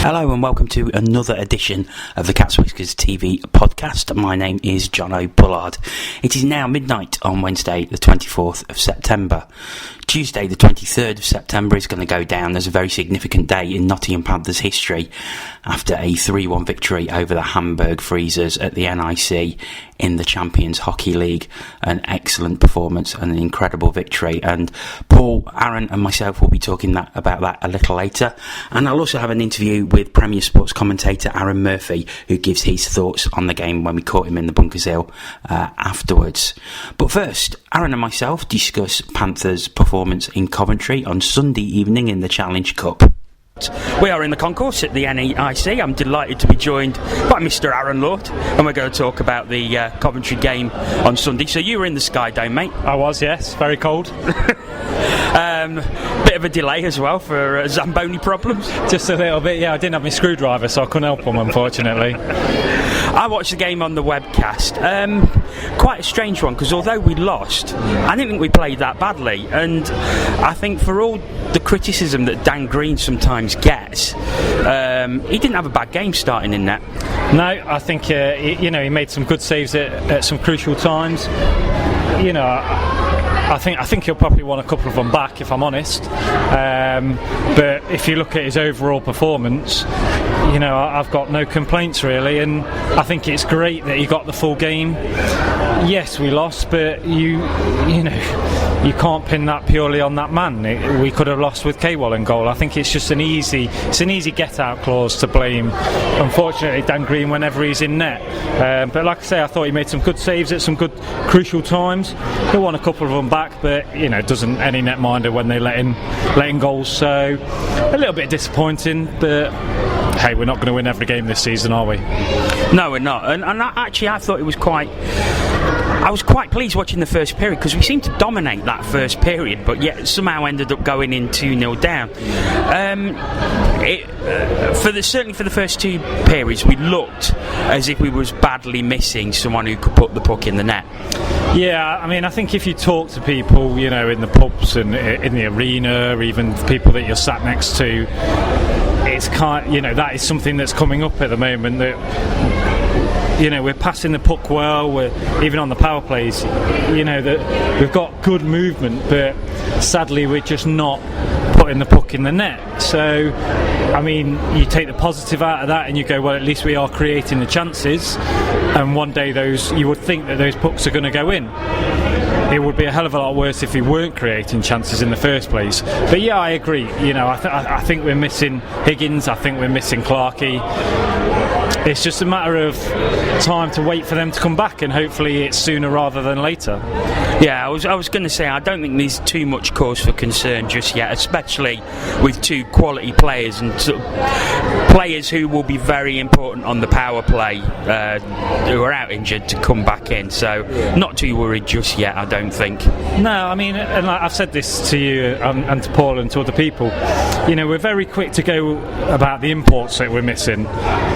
Hello and welcome to another edition of the Cat's Whiskers TV podcast. My name is Jono Bullard. It is now midnight on Wednesday the 24th of September. Tuesday the 23rd of September is going to go down as a very significant day in Nottingham Panthers history after a 3-1 victory over the Hamburg Freezers at the NIC in the Champions Hockey League. An excellent performance and an incredible victory, and Balm Aaron and myself will be talking about that a little later, and I'll also have an interview with Premier Sports commentator Aaron Murphy, who gives his thoughts on the game when we caught him in the Bunkers Hill afterwards. But first, Aaron and myself discuss Panthers' performance in Coventry on Sunday evening in the Challenge Cup. We are in the concourse at the NEIC. I'm delighted to be joined by Mr. Aaron Lord, and we're going to talk about the Coventry game on Sunday. So you were in the Skydome, mate? I was, yes. Very cold. Bit of a delay as well for Zamboni problems. Just a little bit, yeah. I didn't have my screwdriver, so I couldn't help them, unfortunately. I watched the game on the webcast. Quite a strange one, because although we lost, I didn't think we played that badly, and I think for all the criticism that Dan Green sometimes gets, he didn't have a bad game starting in net. No, I think he made some good saves at some crucial times. I think he'll probably want a couple of them back, if I'm honest. But if you look at his overall performance, I've got no complaints really, and I think it's great that he got the full game. Yes, we lost, but you can't pin that purely on that man. We could have lost with K-Wall in goal. I think it's just an easy get-out clause to blame, unfortunately, Dan Green whenever he's in net. But like I say, I thought he made some good saves at some good crucial times. He'll want a couple of them back, but doesn't any netminder when they let in goals. So a little bit disappointing, but hey, we're not going to win every game this season, are we? No, we're not. And I thought it was I was quite pleased watching the first period, because we seemed to dominate that first period, but yet somehow ended up going in 2-0 down. Certainly for the first two periods, we looked as if we was badly missing someone who could put the puck in the net. Yeah, I mean, I think if you talk to people, in the pubs and in the arena, or even people that you're sat next to, it's that is something that's coming up at the moment, that we're passing the puck well, we're even on the power plays, that we've got good movement, but sadly we're just not putting the puck in the net. So I mean, you take the positive out of that and you go, well, at least we are creating the chances, and one day you would think that those pucks are going to go in. It would be a hell of a lot worse if we weren't creating chances in the first place. But yeah, I agree. I think we're missing Higgins. I think we're missing Clarkey. It's just a matter of time to wait for them to come back, and hopefully it's sooner rather than later. Yeah, I was going to say, I don't think there's too much cause for concern just yet, especially with two quality players and players who will be very important on the power play, who are out injured, to come back in. So not too worried just yet, I don't think. No, I mean, and I've said this to you and to Paul and to other people, we're very quick to go about the imports that we're missing,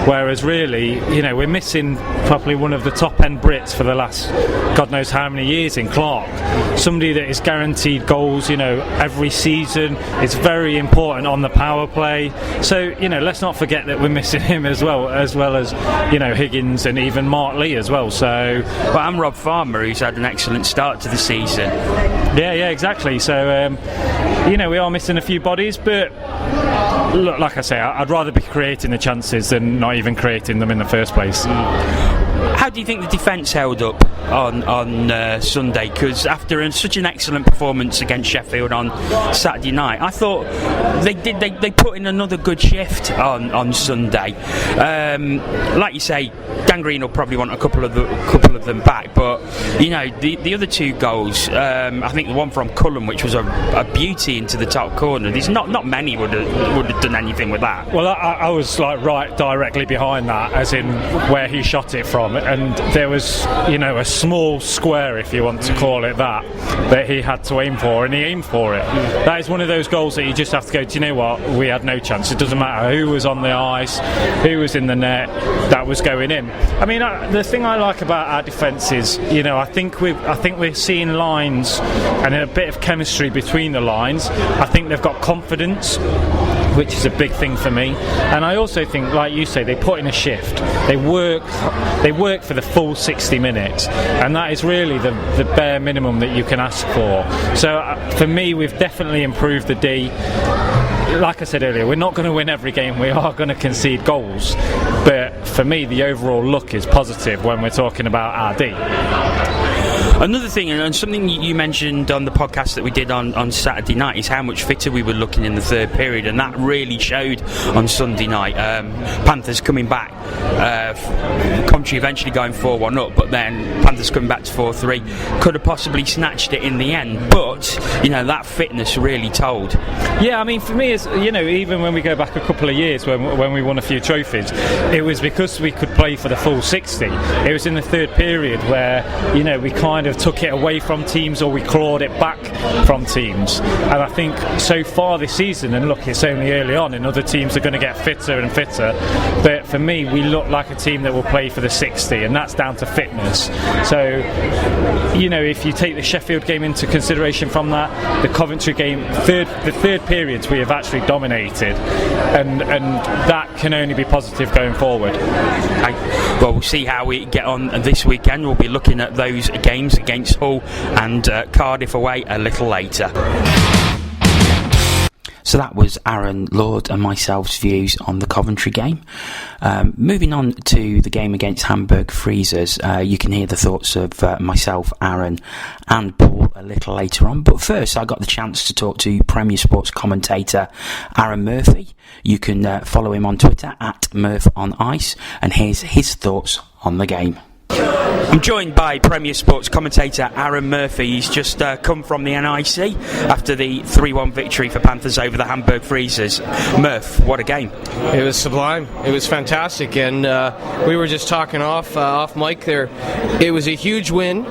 whereas really, we're missing probably one of the top end Brits for the last God knows how many years in Clark. Somebody that is guaranteed goals, every season. It's very important on the power play. So, let's not forget that we're missing him as well as Higgins and even Mark Lee as well. So, and Rob Farmer, who's had an excellent start to the season. Yeah, exactly. So, we are missing a few bodies, but look, like I say, I'd rather be creating the chances than not even creating them in the first place. How do you think the defence held up on Sunday? Because after such an excellent performance against Sheffield on Saturday night, I thought they put in another good shift on Sunday. Like you say, Dan Green will probably want a couple of them back, but the other two goals, I think the one from Cullen, which was a beauty into the top corner. There's not many would have done anything with that. Well, I was right directly behind that, as in where he shot it from, and there was a small square, if you want to call it that he had to aim for, and he aimed for it. That is one of those goals that you just have to go, do you know what, we had no chance. It doesn't matter who was on the ice, who was in the net, that was going in. I mean, the thing I like about our defence is, I think we're seeing lines and a bit of chemistry between the lines. I think they've got confidence. which is a big thing for me. And I also think, like you say, they put in a shift. They work for the full 60 minutes, and that is really the bare minimum that you can ask for. So for me, we've definitely improved the D. Like I said earlier, we're not going to win every game. We are going to concede goals, but for me, the overall look is positive when we're talking about our D. Another thing, and something you mentioned on the podcast that we did on Saturday night, is how much fitter we were looking in the third period, and that really showed on Sunday night. Panthers coming back, Coventry eventually going 4-1 up, but then Panthers coming back to 4-3, could have possibly snatched it in the end, but that fitness really told. Yeah, I mean, for me, it's, even when we go back a couple of years when we won a few trophies, it was because we could play for the full 60. It was in the third period where we kind of took it away from teams, or we clawed it back from teams. And I think so far this season, and look, it's only early on and other teams are going to get fitter and fitter, but for me, we look like a team that will play for the 60, and that's down to fitness. So if you take the Sheffield game into consideration from that, the Coventry game, the third periods we have actually dominated, and that can only be positive going forward. Okay. Well, we'll see how we get on this weekend. We'll be looking at those games against Hull and Cardiff away a little later. So that was Aaron Lord and myself's views on the Coventry game. Moving on to the game against Hamburg Freezers, you can hear the thoughts of myself, Aaron and Paul a little later on. But first, I got the chance to talk to Premier Sports commentator Aaron Murphy. You can follow him on Twitter at MurphOnIce, and here's his thoughts on the game. I'm joined by Premier Sports commentator Aaron Murphy. He's just come from the NIC after the 3-1 victory for Panthers over the Hamburg Freezers. Murph, what a game. It was sublime. It was fantastic, and we were just talking off mic there. It was a huge win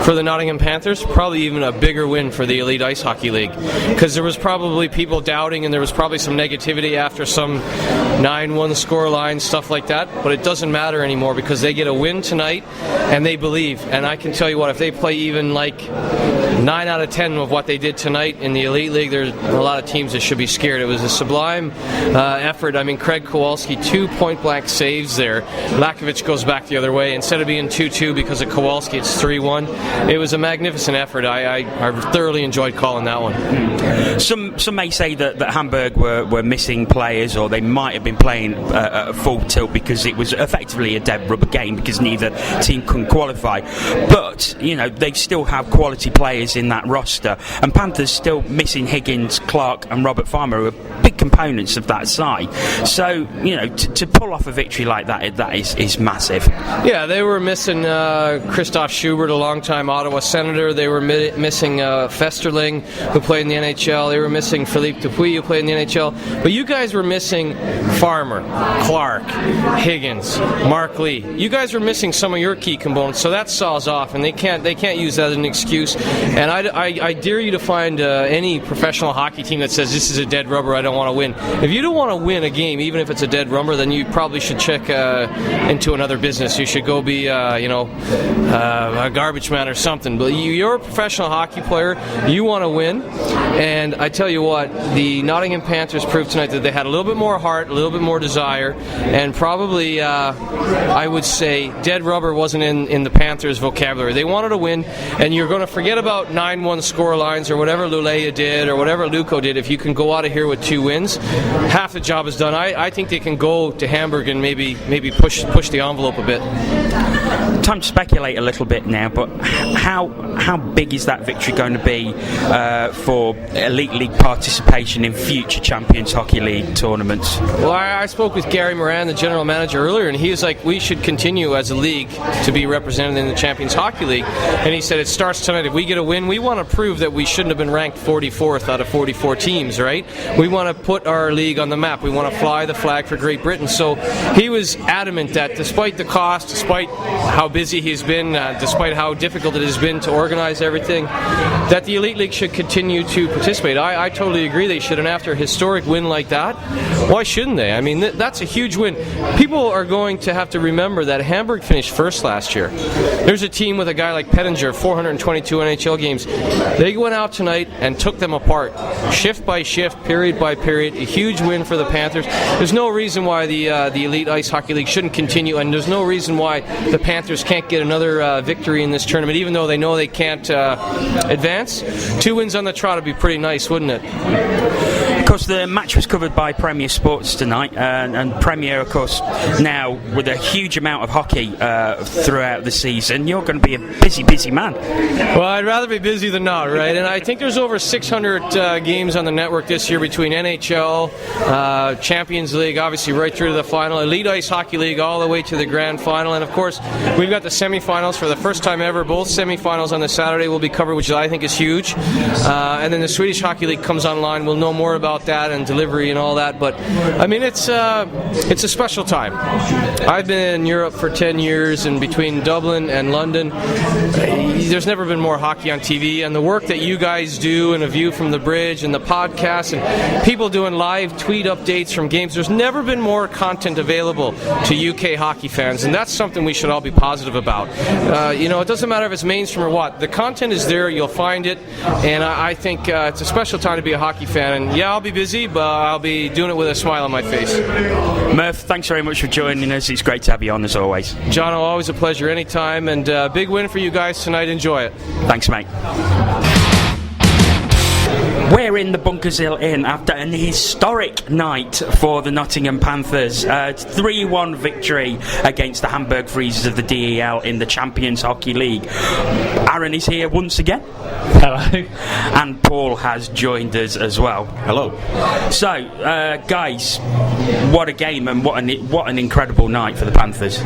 for the Nottingham Panthers, probably even a bigger win for the Elite Ice Hockey League, because there was probably people doubting, and there was probably some negativity after some 9-1 score line, stuff like that, but it doesn't matter anymore because they get a win tonight and they believe. And I can tell you what, if they play even like 9 out of 10 of what they did tonight in the Elite League, there's a lot of teams that should be scared. It was a sublime effort. I mean, Craig Kowalski, 2 point-blank saves there. Lakovic goes back the other way. Instead of being 2-2 because of Kowalski, it's 3-1. It was a magnificent effort. I thoroughly enjoyed calling that one. Some may say that Hamburg were missing players, or they might have been playing at full tilt because it was effectively a dead rubber game because neither team couldn't qualify. But, they still have quality players in that roster, and Panthers still missing Higgins, Clark and Robert Farmer, who are big components of that side. So, to pull off a victory like that is massive. Yeah, they were missing Christoph Schubert, a long-time Ottawa Senator. They were missing Festerling, who played in the NHL. They were missing Philippe Dupuis, who played in the NHL. But you guys were missing Farmer, Clark, Higgins, Mark Lee. You guys were missing some of your key components, so that saws off, and they can't use that as an excuse. And I dare you to find any professional hockey team that says this is a dead rubber, I don't want to win. If you don't want to win a game, even if it's a dead rubber, then you probably should check into another business. You should go be a garbage man or something. But you're a professional hockey player, you want to win, and I tell you what, the Nottingham Panthers proved tonight that they had a little bit more heart, a little bit more desire, and probably I would say dead rubber wasn't in the Panthers' vocabulary. They wanted to win, and you're going to forget about 9-1 score lines or whatever Luleia did or whatever Luco did. If you can go out of here with 2 wins, half the job is done. I think they can go to Hamburg and maybe push the envelope a bit. Time to speculate a little bit now, but how big is that victory going to be for Elite League participation in future Champions Hockey League tournaments? Well, I spoke with Gary Moran, the general manager, earlier, and he was like, we should continue as a league to be represented in the Champions Hockey League. And he said, it starts tonight. If we get a win, we want to prove that we shouldn't have been ranked 44th out of 44 teams, right? We want to put our league on the map. We want to fly the flag for Great Britain. So he was adamant that despite the cost, despite how busy he's been, despite how difficult it has been to organize everything, that the Elite League should continue to participate. I totally agree they should, and after a historic win like that, why shouldn't they? I mean, that's a huge win. People are going to have to remember that Hamburg finished first last year. There's a team with a guy like Pettinger, 422 NHL games. They went out tonight and took them apart, shift by shift, period by period. A huge win for the Panthers. There's no reason why the Elite Ice Hockey League shouldn't continue, and there's no reason why the Panthers can't get another victory in this tournament, even though they know they can't advance. 2 wins on the trot would be pretty nice, wouldn't it? Of course, the match was covered by Premier Sports tonight, and Premier, of course, now with a huge amount of hockey throughout the season, you're going to be a busy man. Well, I'd rather be busy than not, right? And I think there's over 600 games on the network this year between NHL, Champions League, obviously right through to the final, Elite Ice Hockey League all the way to the Grand Final, and of course, we've got the semifinals for the first time ever. Both semifinals on the Saturday will be covered, which I think is huge. And then the Swedish Hockey League comes online. We'll know more about that and delivery and all that, but I mean, it's a special time. I've been in Europe for 10 years, and between Dublin and London, there's never been more hockey on TV, and the work that you guys do and A View from the Bridge and the podcast and people doing live tweet updates from games, there's never been more content available to UK hockey fans, and that's something we should all be positive about. It doesn't matter if it's mainstream or what. The content is there, you'll find it, and I think it's a special time to be a hockey fan, and yeah, I'll be busy, but I'll be doing it with a smile on my face. Murph, thanks very much for joining us. It's great to have you on as always. Jono, always a pleasure anytime, and big win for you guys tonight. Enjoy it. Thanks, mate. We're in the Bunkers Hill Inn after an historic night for the Nottingham Panthers. 3-1 victory against the Hamburg Freezers of the DEL in the Champions Hockey League. Aaron is here once again. Hello. And Paul has joined us as well. Hello. So, guys, what a game and what an incredible night for the Panthers.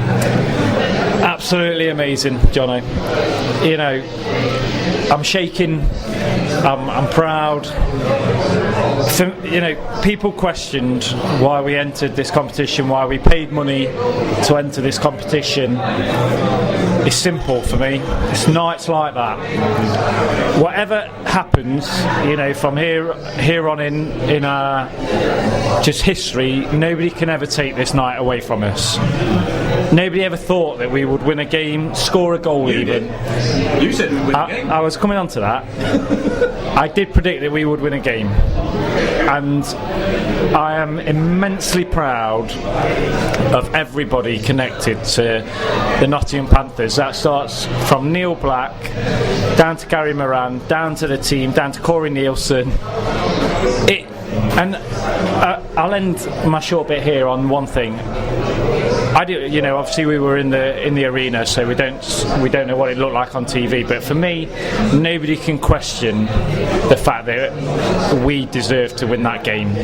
Absolutely amazing, Jono. I'm shaking. I'm proud. People questioned why we entered this competition, why we paid money to enter this competition. It's simple for me. It's nights like that. Whatever happens, from here on in our just history, nobody can ever take this night away from us. Nobody ever thought that we would win a game, score a goal even. You said we'd win a game. I was coming on to that. I did predict that we would win a game. And I am immensely proud of everybody connected to the Nottingham Panthers. That starts from Neil Black, down to Gary Moran, down to the team, down to Corey Nielsen. I'll end my short bit here on one thing. Obviously we were in the arena, so we don't know what it looked like on TV. But for me, nobody can question the fact that we deserved to win that game.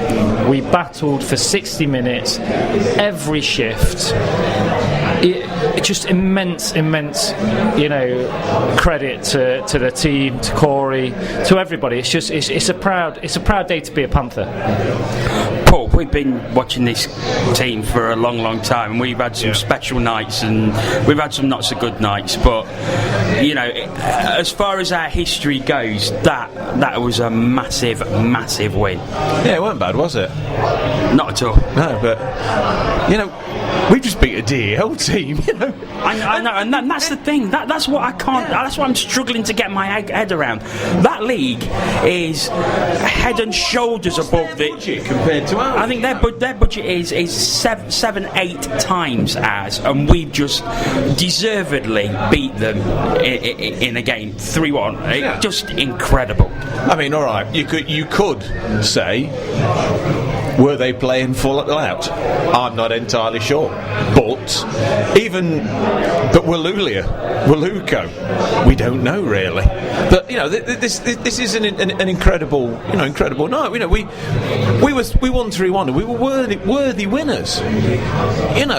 We battled for 60 minutes, every shift. Just immense, credit to the team, to Corey, to everybody. It's a proud day to be a Panther. Paul, we've been watching this team for a long time, and we've had some special nights and we've had some not so good nights, but as far as our history goes, that was a massive win. Yeah, it weren't bad, was it? Not at all. No, but we just beat a DEL team, I know, and that's the thing. That's what I can't. That's what I'm struggling to get my head around. That league is head and shoulders above the budget compared to ours. I think their budget is 7-8 times ours, and we've just deservedly beat them in a game 3-1. Yeah. Just incredible. I mean, all right, you could say, were they playing full out? I'm not entirely sure. But Waluka, we don't know really. But this is an incredible night. We won 3-1 and we were worthy winners. And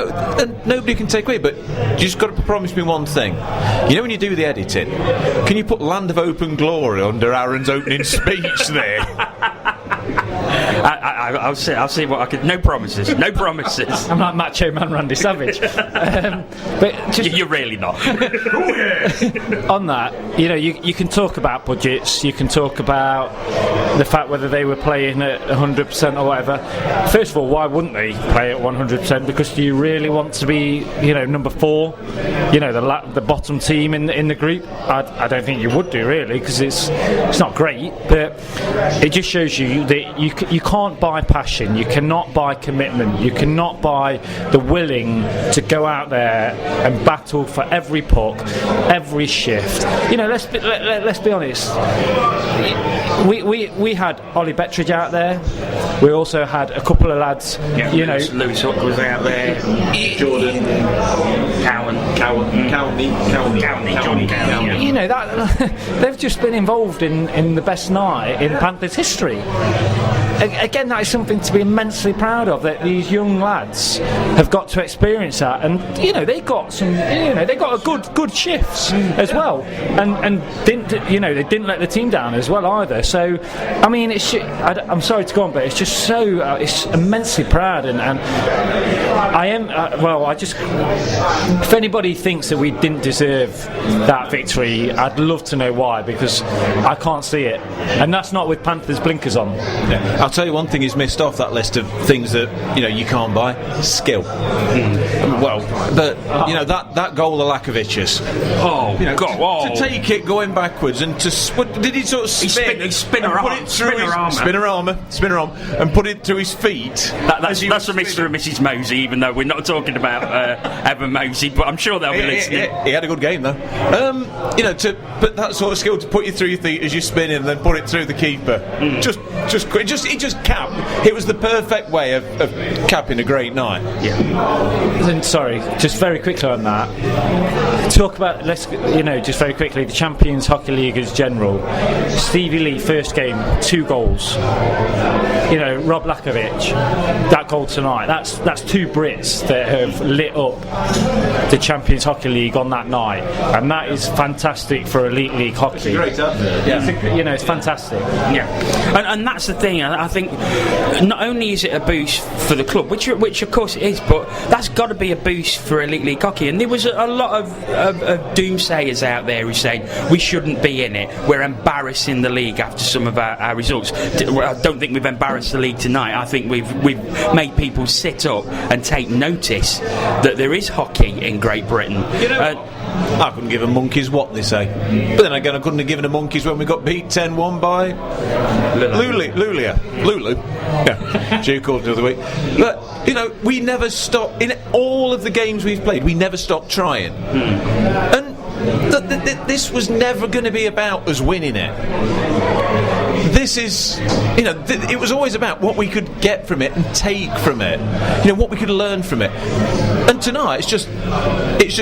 nobody can take away. But you just got to promise me one thing. When you do the editing, can you put Land of Open Glory under Aaron's opening speech there? I'll see what I can. No promises. No promises. I'm like Macho Man Randy Savage. But just you're really not. On that, you can talk about budgets. You can talk about the fact whether they were playing at 100% or whatever. First of all, why wouldn't they play at 100%? Because do you really want to be, number 4, the bottom team in the group? I don't think you would do, really, because it's not great. But it just shows you that you can't buy passion. You cannot buy commitment. You cannot buy the willing to go out there and battle for every puck, every shift. Let's be honest. We had Ollie Bettridge out there. We also had a couple of lads. Lewis Hook was out there. Jordan, Cowney. That they've just been involved in the best night in Panthers history. Again, that is something to be immensely proud of, that these young lads have got to experience that, and they got some, they got a good shifts as well, and they didn't let the team down as well either. So, I mean, I'm sorry to go on, but it's just so it's immensely proud, and I am. If anybody thinks that we didn't deserve that victory, I'd love to know why, because I can't see it, and that's not with Panthers blinkers on. Yeah. I'll tell you one thing is missed off that list of things that you can't buy: skill. Well, but that goal of Lakovic's. To take it going backwards and did he sort of spin her arm and put it through his feet? That's for Mr. and Mrs. Mosey, even though we're not talking about Evan Mosey, but I'm sure they'll be listening. He had a good game though. To put that sort of skill to put you through your feet as you're spinning and then put it through the keeper. He just capped. It was the perfect way of capping a great night. Yeah. Sorry, just very quickly on that. Talk about just very quickly the Champions Hockey League as general. Stevie Lee first game 2 goals. Rob Lakovic, that goal tonight. That's 2 Brits that have lit up the Champions Hockey League on that night, and that is fantastic for Elite League hockey. It's a great effort. Yeah. It's fantastic. Yeah, and that's the thing. I think not only is it a boost for the club, which of course it is, but that's got to be a boost for Elite League hockey. And there was a lot of doomsayers out there who said we shouldn't be in it. We're embarrassing the league after some of our results. I don't think we've embarrassed the league tonight. I think we've made people sit up and take notice that there is hockey in Great Britain. I couldn't give a monkeys what they say, but then again I couldn't have given a monkeys when we got beat 10-1 by Lulu. Yeah, she called the other week. But we never stopped in all of the games we've played. We never stopped trying, and this was never going to be about us winning it. This is, it was always about what we could get from it and take from it, what we could learn from it. And tonight, it's just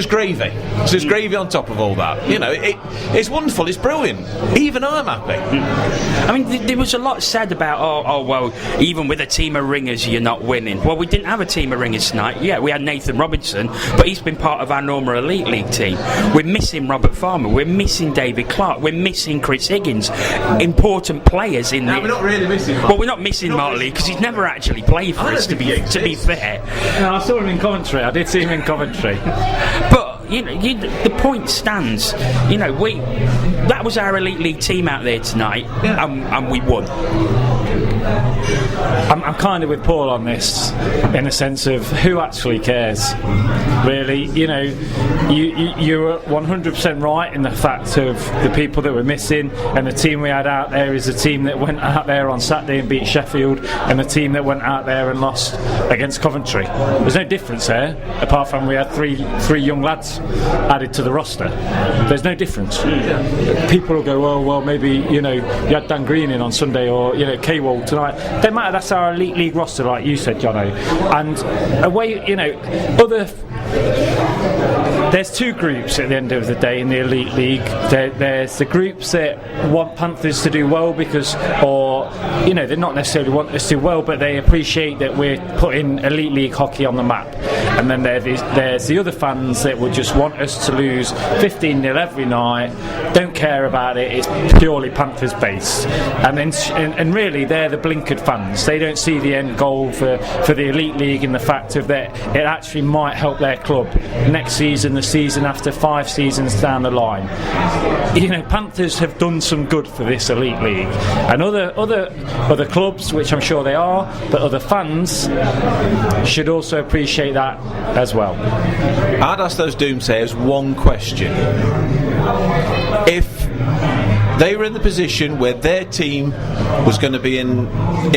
gravy. It's just gravy on top of all that. It's wonderful. It's brilliant. Even I'm happy. I mean, there was a lot said about, even with a team of ringers, you're not winning. Well, we didn't have a team of ringers tonight. Yeah, we had Nathan Robinson, but he's been part of our normal Elite League team. We're missing Robert Farmer. We're missing David Clark. We're missing Chris Higgins. Important players in there. We're not really missing Mark. Well, we're not missing Mark Lee because he's never actually played for us, to be fair. No, I saw him in Coventry. I did see him in Coventry. But the point stands. That was our Elite League team out there tonight, and we won. I'm kind of with Paul on this, in a sense of who actually cares. Really, you're 100% right in the fact of the people that we're missing, and the team we had out there is a team that went out there on Saturday and beat Sheffield, and the team that went out there and lost against Coventry. There's no difference there, apart from we had three young lads added to the roster. There's no difference. People will go, well, maybe you had Dan Green in on Sunday, or K-Wall tonight. Don't matter. That's our Elite League roster, like you said, Jono. And away, other There's two groups at the end of the day in the Elite League. There's the groups that want Panthers to do well they not necessarily want us to do well, but they appreciate that we're putting Elite League hockey on the map. And then there's the other fans that would just want us to lose 15-0 every night, don't care about it, it's purely Panthers based. And really they're the blinkered fans. They don't see the end goal for the Elite League and the fact of that it actually might help their club next season, the season after, 5 seasons down the line. Panthers have done some good for this Elite League, and other clubs, which I'm sure they are, but other fans should also appreciate that as well. I'd ask those doomsayers one question. If they were in the position where their team was going to be in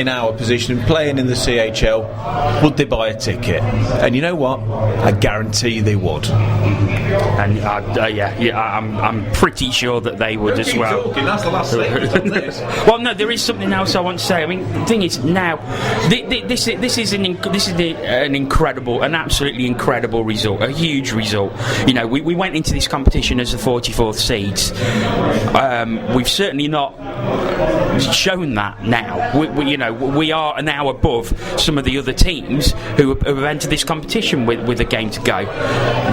our position, playing in the CHL, would they buy a ticket? And you know what? I guarantee they would. And I'm pretty sure that they would as well. Talking. That's the last thing. Well, no, there is something else I want to say. I mean, the thing is now, this is an absolutely incredible result, a huge result. We went into this competition as the 44th seeds. We've certainly not shown that now. We are now above some of the other teams who have entered this competition with a game to go.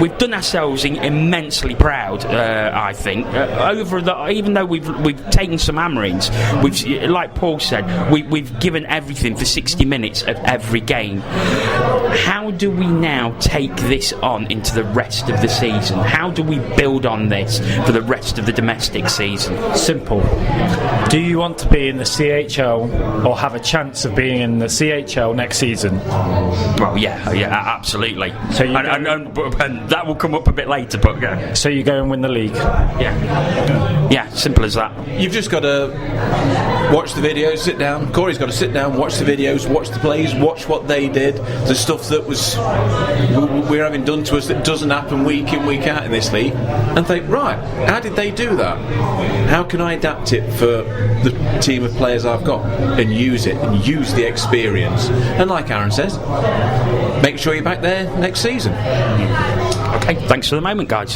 We've done ourselves immensely proud, I think. Even though we've taken some hammerings, like Paul said, we've given everything for 60 minutes of every game. How do we now take this on into the rest of the season? How do we build on this for the rest of the domestic season? Simple. Do you want to be in the CHL or have a chance of being in the CHL next season? Well, yeah, absolutely. So and that will come up a bit later, but yeah. So you go and win the league? Yeah, simple as that. You've just got to watch the videos, sit down. Corey's got to sit down, watch the videos, watch the plays, watch what they did, the stuff that we're having done to us that doesn't happen week in, week out in this league, and think, right, how did they do that? How can I adapt it for the team of players I've got, and use it, and use the experience? And like Aaron says, make sure you're back there next season. Okay, thanks for the moment, guys.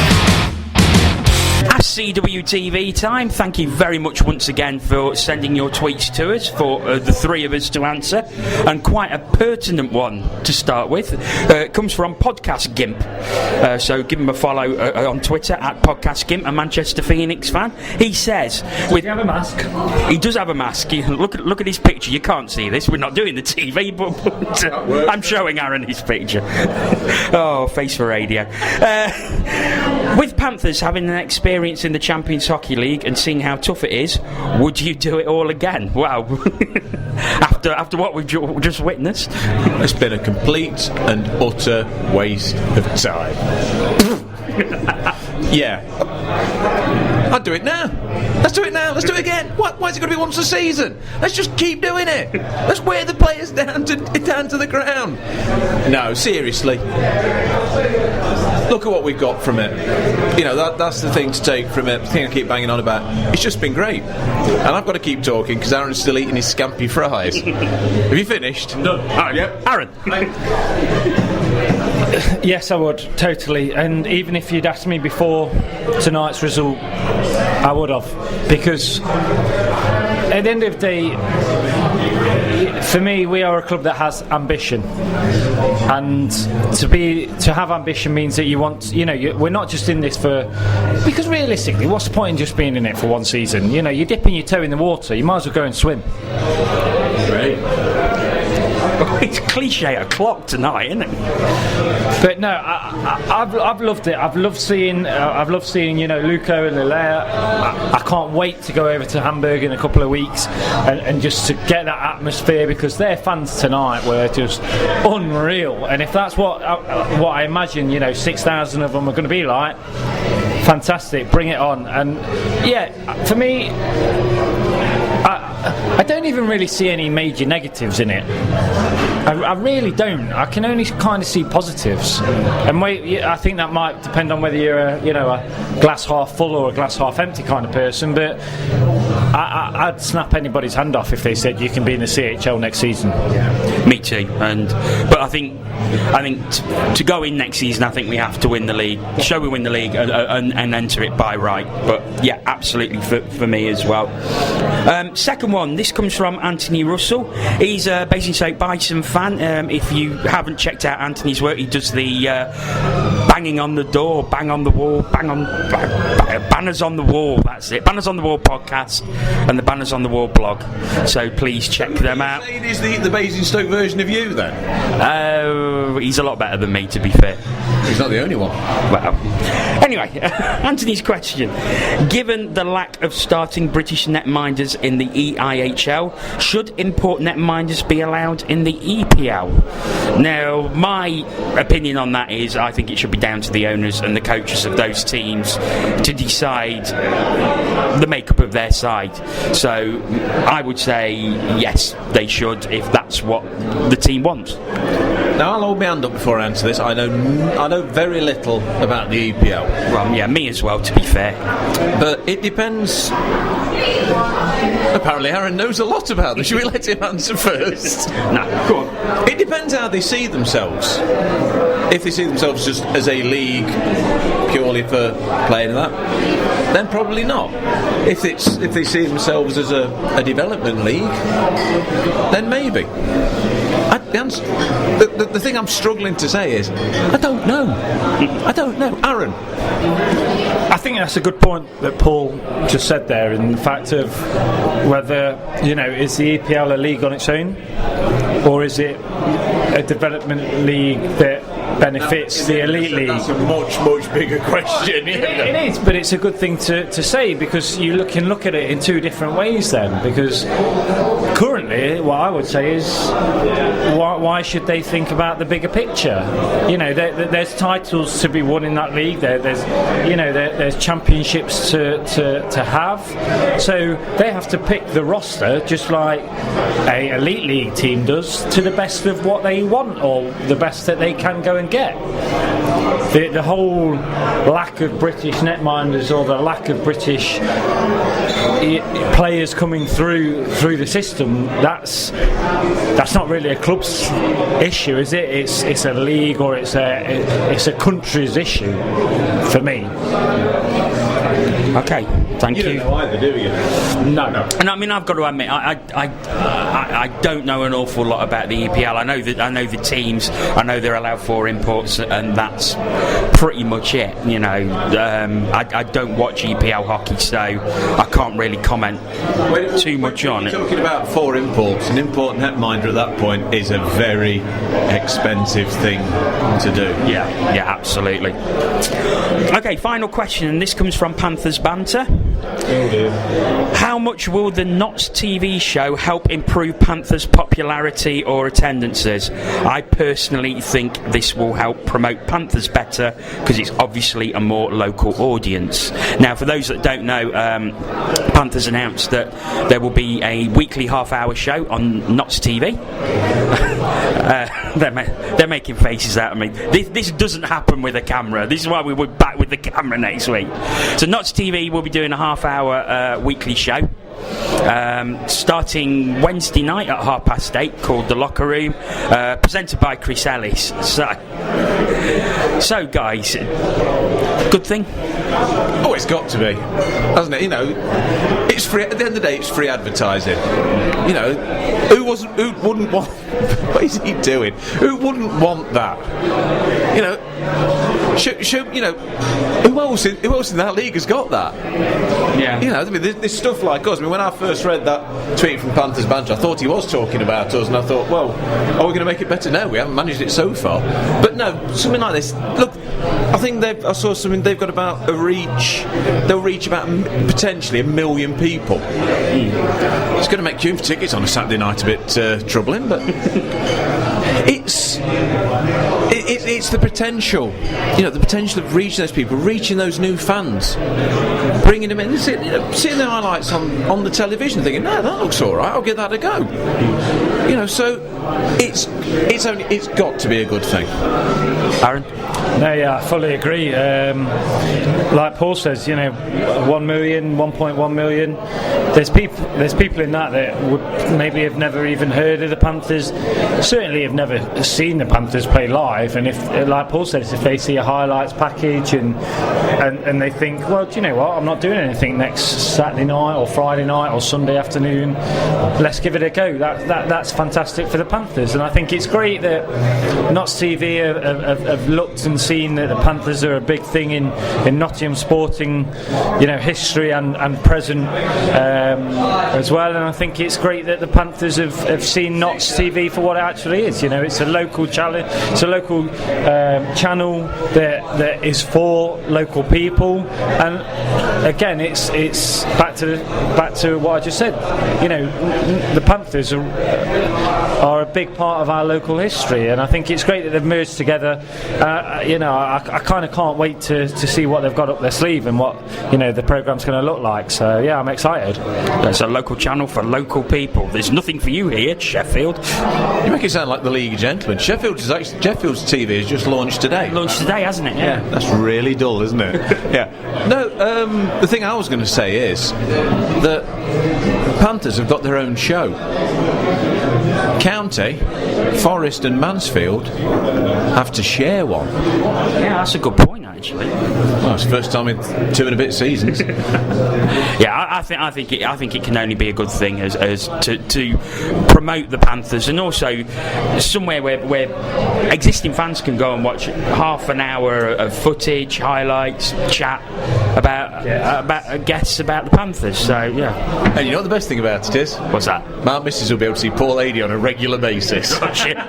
CWTV time. Thank you very much once again for sending your tweets to us, for the three of us to answer, and quite a pertinent one to start with. It comes from Podcast Gimp, so give him a follow on Twitter at Podcast Gimp, a Manchester Phoenix fan. He says, does he have a mask? He does have a mask. Look at his picture. You can't see this, we're not doing the TV, but I'm showing Aaron his picture. Oh, face for radio. With Panthers having an experience in the Champions Hockey League and seeing how tough it is, would you do it all again? Wow. after what we've just witnessed. It's been a complete and utter waste of time. Yeah. I'd do it now. Let's do it now. Let's do it again. Why is it going to be once a season? Let's just keep doing it. Let's wear the players down to the ground. No, seriously. Look at what we've got from it. That's the thing to take from it. The thing I keep banging on about. It's just been great. And I've got to keep talking because Aaron's still eating his scampi fries. Have you finished? No. Yep. Aaron. Yes, I would, totally. And even if you'd asked me before tonight's result, I would have. Because at the end of the day, for me, we are a club that has ambition, and to have ambition means that you want, we're not just in this for, because realistically, what's the point in just being in it for one season? You're dipping your toe in the water, you might as well go and swim. Right. It's cliche o'clock tonight, isn't it? But no, I've loved it. I've loved seeing Luco and Lilea. I can't wait to go over to Hamburg in a couple of weeks and just to get that atmosphere, because their fans tonight were just unreal. And if that's what I imagine, 6,000 of them are going to be like, fantastic, bring it on. And yeah, for me, I don't even really see any major negatives in it. I really don't. I can only kind of see positives, and I think that might depend on whether you're a glass half full or a glass half empty kind of person. But I'd snap anybody's hand off if they said you can be in the CHL next season. Me too. But I think to go in next season, I think we have to win the league. Show we win the league and enter it by right. But yeah, absolutely for me as well. Second one. This comes from Anthony Russell. He's a Basingstoke Bison fan. If you haven't checked out Anthony's work, he does the banging on the door, bang on the wall, banners on the wall. That's it. Banners on the Wall podcast and the Banners on the Wall blog. So please check them out. Is the Basingstoke version of you then? He's a lot better than me, to be fair. He's not the only one. Well, anyway, Anthony's question: given the lack of starting British netminders in the EIHL, should import netminders be allowed in the EPL? Now, my opinion on that is I think it should be down to the owners and the coaches of those teams to decide the makeup of their side. So I would say yes, they should, if that's what the team wants. Now, I'll hold my hand up before I answer this. I know very little about the EPL. Well, yeah, me as well, to be fair. But it depends. Apparently Aaron knows a lot about this. Should we let him answer first? No, go on. It depends how they see themselves. If they see themselves just as a league purely for playing that, then probably not. If they see themselves as a development league, then maybe. The thing I'm struggling to say is I don't know. Aaron? I think that's a good point that Paul just said there, in the fact of whether, is the EPL a league on its own, or is it a development league that benefits the elite league? That's a much bigger question. It is, but it's a good thing to say, because you can look at it in two different ways then. Because currently, what I would say is, why should they think about the bigger picture? There's titles to be won in that league. There's championships to have. So they have to pick the roster just like a elite league team does, to the best of what they want, or the best that they can go and get. The whole lack of British netminders, or the lack of British players coming through the system, that's not really a club's issue, is it? It's a league, or it's a country's issue for me. Okay, thank you. You don't know either, do you? No. And I mean, I've got to admit, I don't know an awful lot about the EPL. I know the teams. I know they're allowed 4 imports, and that's pretty much it. I don't watch EPL hockey, so I can't really comment too much on it. Talking about 4 imports, an import netminder at that point is a very expensive thing to do. Yeah, absolutely. Okay, final question, and this comes from Panthers Banter. Oh dear. How much will the Notts TV show help improve Panthers' popularity or attendances? I personally think this will help promote Panthers better, because it's obviously a more local audience. Now, for those that don't know, Panthers announced that there will be a weekly half-hour show on Notts TV. They're making faces out of me. This doesn't happen with a camera. This is why we're back with the camera next week. So Notts TV will be doing a half-hour weekly show, starting Wednesday night at 8:30, called The Locker Room, presented by Chris Ellis. So guys, good thing? Oh, it's got to be, hasn't it? It's free. At the end of the day, it's free advertising. Who wouldn't want? What is he doing? Who wouldn't want that? Who else in that league has got that? Yeah. There's stuff like us. When I first read that tweet from Panthers Banter, I thought he was talking about us, and I thought, well, are we going to make it better? No, we haven't managed it so far. But no, something like this. Look, I think I saw something. They've got about they'll reach about potentially 1 million people. It's going to make queuing for tickets on a Saturday night a bit troubling, but it's the potential, the potential of reaching those people, reaching those new fans, bringing them in, seeing the highlights on the television, thinking, no, that looks all right, I'll give that a go. So it's got to be a good thing. Aaron? No, yeah, I fully agree. Like Paul says, 1 million, 1.1 million. There's people in that would maybe have never even heard of the Panthers. Certainly have never seen the Panthers play live. And if, like Paul says, if they see a highlights package and they think, well, do you know what? I'm not doing anything next Saturday night or Friday night or Sunday afternoon. Let's give it a go. That's fantastic for the Panthers. And I think it's great that Notts TV have looked and seen that the Panthers are a big thing in Nottingham sporting, history and present as well. And I think it's great that the Panthers have seen Notts TV for what it actually is. It's a local challenge. It's a local channel that is for local people. And again, it's back to what I just said. The Panthers are a big part of our local history, and I think it's great that they've merged together. I kind of can't wait to see what they've got up their sleeve and what the programme's going to look like. So yeah, I'm excited. There's a local channel for local people. There's nothing for you here, Sheffield. You make it sound like the League of Gentlemen. Sheffield's TV has just launched today. Launched today, hasn't it? Yeah. That's really dull, isn't it? Yeah. No, the thing I was going to say is that Panthers have got their own show. County, Forest and Mansfield have to share one. Yeah, that's a good point, actually. Well, it's the first time in 2 and a bit seasons. Yeah, I think it can only be a good thing as to promote the Panthers, and also somewhere where existing fans can go and watch half an hour of footage, highlights, chat about guests about the Panthers. So yeah. And you know what the best thing about it is? What's that? My missus will be able to see Paul Adey on a regular basis.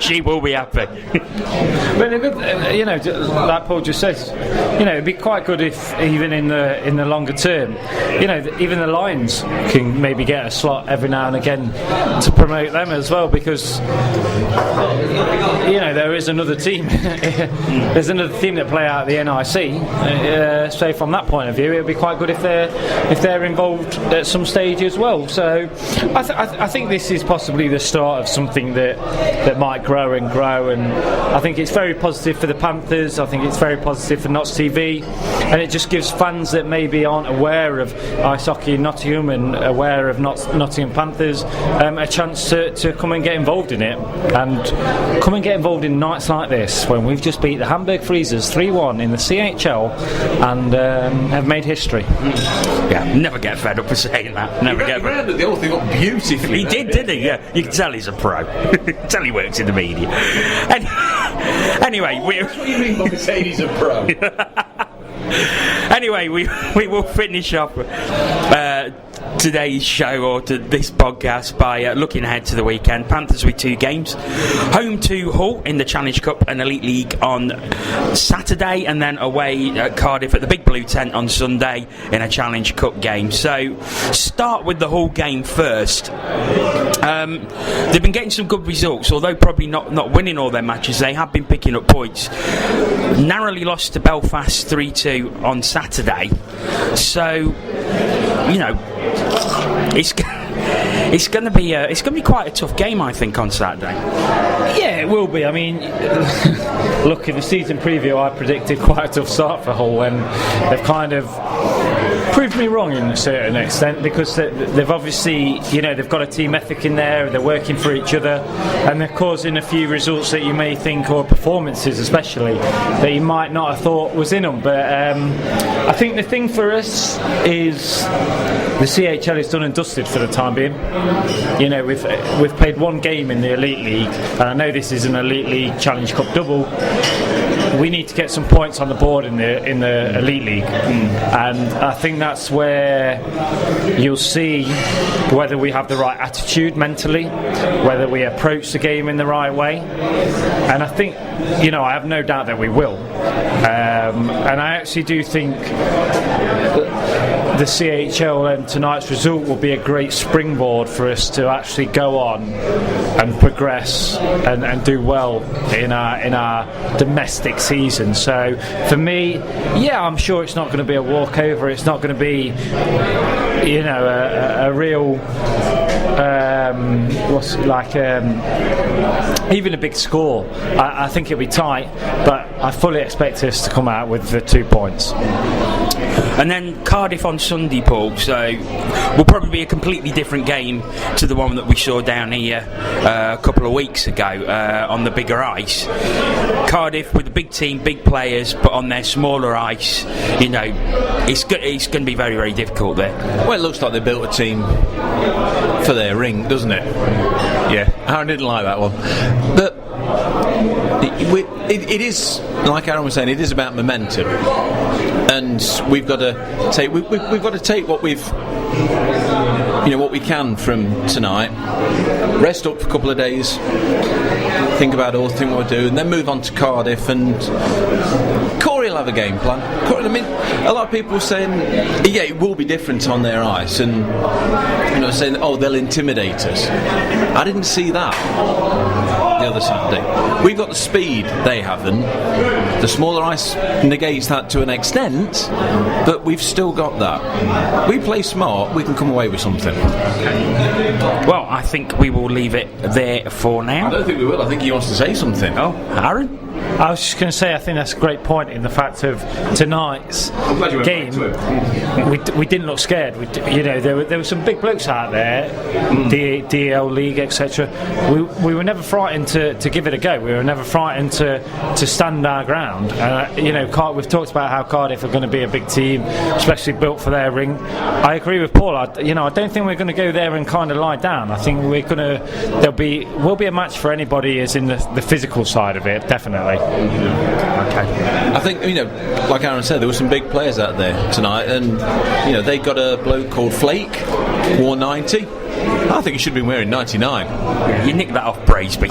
she will be happy. But like Paul just says, it'd be quite good if even in the longer term, even the Lions can maybe get a slot every now and again to promote them as well, because there is another team. There's another team that play out the NIC. So from that point of view, it would be quite good if they're involved at some stage as well. So I think this is possibly the start of something that might grow, and I think it's very positive for the Panthers. I think it's very positive for Notts TV, and it just gives fans that maybe aren't aware of ice hockey in Nottingham and aware of Nottingham Panthers a chance to come and get involved in it, and come and get involved in nights like this when we've just beat the Hamburg Freezers 3-1 in the CHL and have made history. Yeah, never get fed up with saying that. Never get fed up. The whole thing up beautifully. He did, didn't he? Yeah, you can tell he's a pro. Tell he works in the media. Anyway, that's what you mean by saying he's a pro. Anyway, we will finish off today's show, or to this podcast, by looking ahead to the weekend. Panthers with 2 games. Home to Hull in the Challenge Cup and Elite League on Saturday, and then away at Cardiff at the Big Blue Tent on Sunday in a Challenge Cup game. So start with the Hull game first. They've been getting some good results, although probably not winning all their matches. They have been picking up points. Narrowly lost to Belfast 3-2 on Saturday. So it's going to be quite a tough game, I think, on Saturday. Yeah, it will be. I mean, look, in the season preview, I predicted quite a tough start for Hull, and they've kind of proved me wrong in a certain extent, because they've obviously, they've got a team ethic in there, they're working for each other, and they're causing a few results that you may think, or performances especially, that you might not have thought was in them. But I think the thing for us is the CHL is done and dusted for the time being. We've played 1 game in the Elite League, and I know this is an Elite League Challenge Cup double. We need to get some points on the board in the Elite League, and I think that's where you'll see whether we have the right attitude mentally, whether we approach the game in the right way, and I think I have no doubt that we will, and I actually do think the CHL and tonight's result will be a great springboard for us to actually go on and progress and do well in our domestic season. So for me, yeah, I'm sure it's not going to be a walkover. It's not going to be, you know, a real even a big score. I think it'll be tight, but I fully expect us to come out with the 2 points. And then Cardiff on Sunday, Paul, so will probably be a completely different game to the one that we saw down here a couple of weeks ago on the bigger ice. Cardiff with a big team, big players, but on their smaller ice, you know, it's going to be very, very difficult there. Well, it looks like they built a team for their ring, doesn't it? Yeah, Aaron didn't like that one. But it is, like Aaron was saying, it is about momentum. And we've got to take what what we can from tonight, rest up for a couple of days, think about all the things we'll do, and then move on to Cardiff. And Corey will have a game plan. I mean, a lot of people are saying, yeah, it will be different on their ice, and saying, oh, they'll intimidate us. I didn't see that the other Saturday. We've got the speed, they haven't. The smaller ice negates that to an extent, but we've still got that. We play smart, we can come away with something. Well, I think we will leave it there for now. I don't think we will. I think he wants to say something. Oh, Aaron? I was just going to say, I think that's a great point in the fact of tonight's game. We didn't look scared. There were some big blokes out there, DL League, etc. We were never frightened to give it a go. We were never frightened to stand our ground. We've talked about how Cardiff are going to be a big team, especially built for their ring. I agree with Paul. I don't think we're going to go there and kind of lie down. I think will be a match for anybody as in the physical side of it, definitely. Okay. I think, like Aaron said, there were some big players out there tonight, and they got a bloke called Flake, wore 90. I think he should have been wearing 99. You nicked that off Braesby.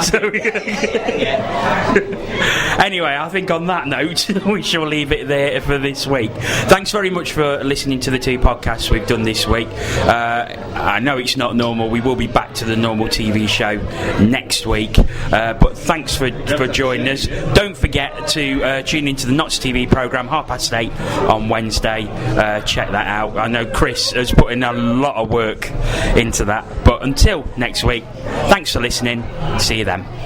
Anyway, I think on that note, we shall leave it there for this week. Thanks very much for listening to the 2 podcasts we've done this week. I know it's not normal. We will be back to the normal TV show next week. But thanks for joining us. Don't forget to tune into the Notts TV programme, 8:30 on Wednesday. Check that out. I know Chris has put in a lot of work into that. But until next week, thanks for listening. See you then.